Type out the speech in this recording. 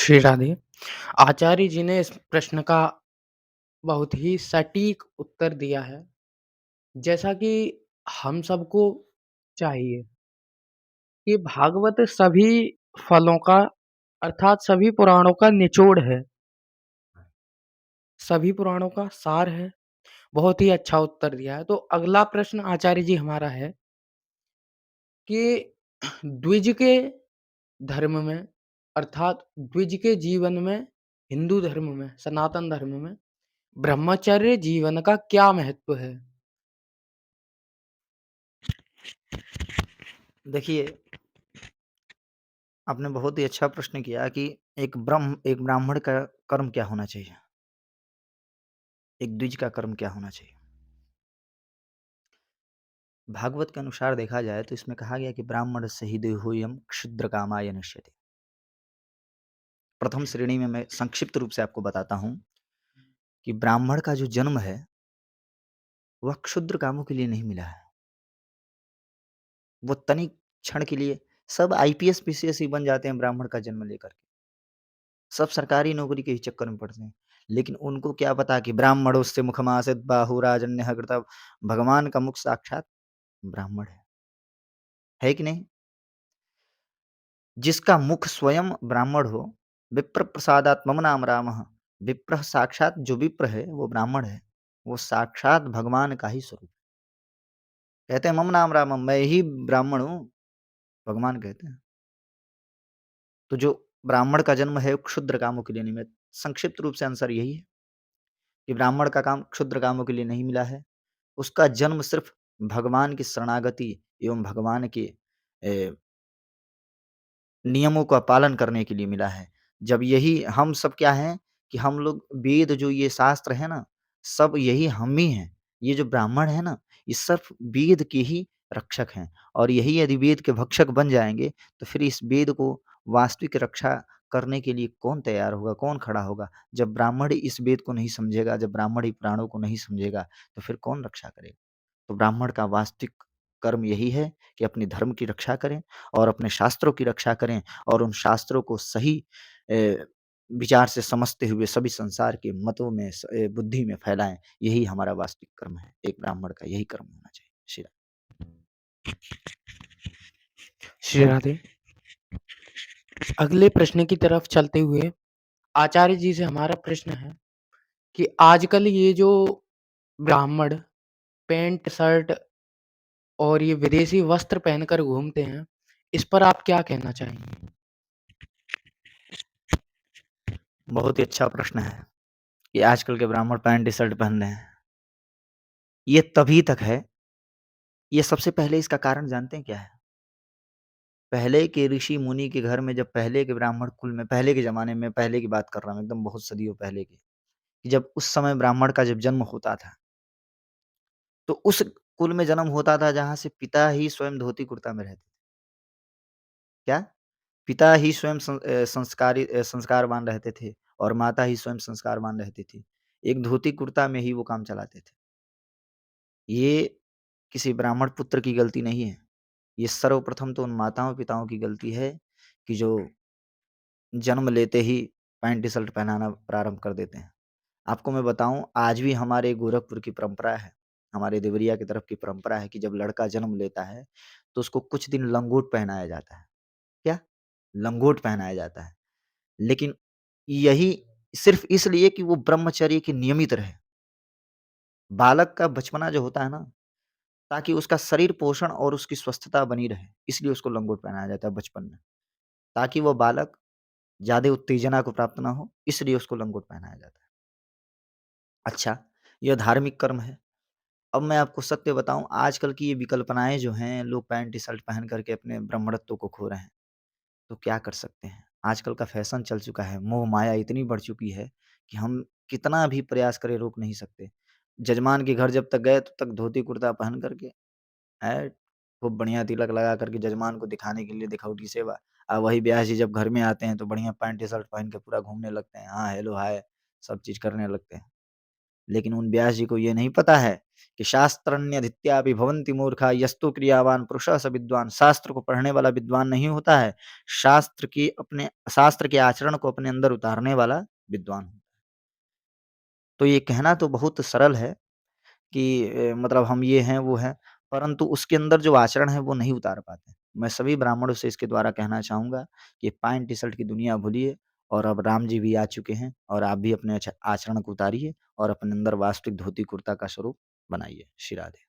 श्री राधे। आचार्य जी ने इस प्रश्न का बहुत ही सटीक उत्तर दिया है। जैसा कि हम सबको चाहिए कि भागवत सभी फलों का अर्थात सभी पुराणों का निचोड़ है, सभी पुराणों का सार है। बहुत ही अच्छा उत्तर दिया है। तो अगला प्रश्न आचार्य जी हमारा है कि द्विज के धर्म में अर्थात द्विज के जीवन में, हिंदू धर्म में, सनातन धर्म में ब्रह्मचर्य जीवन का क्या महत्व है? देखिए, आपने बहुत ही अच्छा प्रश्न किया कि एक ब्राह्मण का कर्म क्या होना चाहिए? एक द्विज का कर्म क्या होना चाहिए? भागवत के अनुसार देखा जाए तो इसमें कहा गया कि ब्राह्मणस्य हि देहोऽयं क्षुद्रकामाय नश्यते। प्रथम श्रेणी में मैं संक्षिप्त रूप से आपको बताता हूँ कि ब्राह्मण का जो जन्म है, वह क्षुद्र कामों के लिए नहीं मिला है। वो तनिक क्षण के लिए सब आईपीएस, पीसीएस ही बन जाते हैं ब्राह्मण का जन्म लेकर के। सब सरकारी नौकरी के ही चक्कर में पड़ते हैं। लेकिन उनको क्या पता कि ब्राह्मणोस्य मुखमासीत बाहुराजन्यः कृतः, भगवान का मुख साक्षात ब्राह्मण है कि नहीं? जिसका मुख स्वयं ब्राह्मण हो, विप्र प्रसादात् मम नाम रामः, विप्र साक्षात जो विप्र है वो ब्राह्मण है, वो साक्षात भगवान का ही स्वरूप है। कहते हैं मम नाम रामम, मैं ही ब्राह्मण हूँ, भगवान कहते हैं। तो जो ब्राह्मण का जन्म है वो क्षुद्र कामों के लिए नहीं। मैं संक्षिप्त रूप से आंसर यही है कि ब्राह्मण का काम क्षुद्र कामों के लिए नहीं मिला है। उसका जन्म सिर्फ भगवान की शरणागति एवं भगवान के नियमों का पालन करने के लिए मिला है। जब यही हम सब क्या हैं कि हम लोग वेद जो ये शास्त्र है ना, सब यही हम ही हैं। ये जो ब्राह्मण है ना, ये सिर्फ वेद के ही रक्षक हैं और यही यदि वेद के भक्षक बन जाएँगे, तो फिर इस वेद को वास्तविक रक्षा करने के लिए कौन तैयार होगा, कौन खड़ा होगा? जब ब्राह्मण इस वेद को नहीं समझेगा, जब ब्राह्मण ही पुराणों को नहीं समझेगा, तो फिर कौन रक्षा करेगा? तो ब्राह्मण का वास्तविक कर्म यही है कि अपने धर्म की रक्षा करें और अपने शास्त्रों की रक्षा करें और उन शास्त्रों को सही विचार से समझते हुए सभी संसार के मतों में बुद्धि में फैलाएं। यही हमारा वास्तविक कर्म है। एक ब्राह्मण का यही कर्म होना चाहिए। श्री राम। श्री राधे। अगले प्रश्न की तरफ चलते हुए आचार्य जी से हमारा प्रश्न है कि आजकल ये जो ब्राह्मण पैंट शर्ट और ये विदेशी वस्त्र पहनकर घूमते हैं, इस पर आप क्या कहना चाहेंगे? बहुत ही अच्छा प्रश्न है कि आजकल के ब्राह्मण पैंट टी शर्ट पहन रहे हैं। ये तभी तक है। ये सबसे पहले इसका कारण जानते हैं क्या है? पहले के ऋषि मुनि के घर में, जब पहले के ब्राह्मण कुल में, पहले के ज़माने में, पहले की बात कर रहा हूँ, एकदम बहुत सदियों पहले की, कि जब उस समय ब्राह्मण का जब जन्म होता था, तो उस कुल में जन्म होता था जहाँ से पिता ही स्वयं धोती कुर्ता में रहते थे। क्या? पिता ही स्वयं संस्कारवान रहते थे और माता ही स्वयं संस्कारवान रहती थी। एक धोती कुर्ता में ही वो काम चलाते थे। ये किसी ब्राह्मण पुत्र की गलती नहीं है। ये सर्वप्रथम तो उन माताओं-पिताओं की गलती है कि जो जन्म लेते ही पैंट टी-शर्ट पहनाना प्रारंभ कर देते हैं। आपको मैं बताऊँ, आज भी हमारे गोरखपुर की परंपरा है, हमारे देवरिया की तरफ की परंपरा है कि जब लड़का जन्म लेता है, तो उसको कुछ दिन लंगोट पहनाया जाता है। क्या? लंगोट पहनाया जाता है। लेकिन यही सिर्फ़ इसलिए कि वो ब्रह्मचर्य के नियमित रहे। बालक का बचपना जो होता है ना, ताकि उसका शरीर पोषण और उसकी स्वस्थता बनी रहे, इसलिए उसको लंगोट पहनाया जाता है बचपन में। ताकि वो बालक ज़्यादा उत्तेजना को प्राप्त ना हो, इसलिए उसको लंगोट पहनाया जाता है। अच्छा, यह धार्मिक कर्म है। अब मैं आपको सत्य बताऊँ, आजकल की ये विकल्पनाएँ जो हैं, लोग पैंट टी-शर्ट पहन कर के अपने ब्राह्मणत्व को खो रहे हैं। तो क्या कर सकते हैं? आजकल का फैशन चल चुका है, मोह-माया इतनी बढ़ चुकी है कि हम कितना भी प्रयास करें, रोक नहीं सकते। जजमान के घर जब तक गए, तब तक धोती कुर्ता पहन कर के हैं, खूब बढ़िया तिलक लगा कर के जजमान को दिखाने के लिए दिखावटी सेवा। वही ब्याह जी जब घर में आते हैं, तो बढ़िया पैंट टी-शर्ट पहन के पूरा घूमने लगते हैं। हाँ, हेलो, हाय सब चीज़ करने लगते हैं। लेकिन उन व्यास जी को ये नहीं पता है कि शास्त्रन्यधीत्यापि भवन्ति मूर्खा यस्तु क्रियावान पुरुषः स विद्वान। शास्त्र को पढ़ने वाला विद्वान नहीं होता है, शास्त्र के आचरण को अपने अंदर उतारने वाला विद्वान होता है। तो ये कहना तो बहुत सरल है कि मतलब हम ये हैं, वो हैं, परंतु उसके अंदर जो आचरण है वो नहीं उतार पाते। मैं सभी ब्राह्मणों से इसके द्वारा कहना चाहूँगा कि पैंट टी-शर्ट की दुनिया भूलिए और अब राम जी भी आ चुके हैं और आप भी अपने आचरण को उतारिए और अपने अंदर वास्तविक धोती कुर्ता का स्वरूप बनाइए। श्री राधे।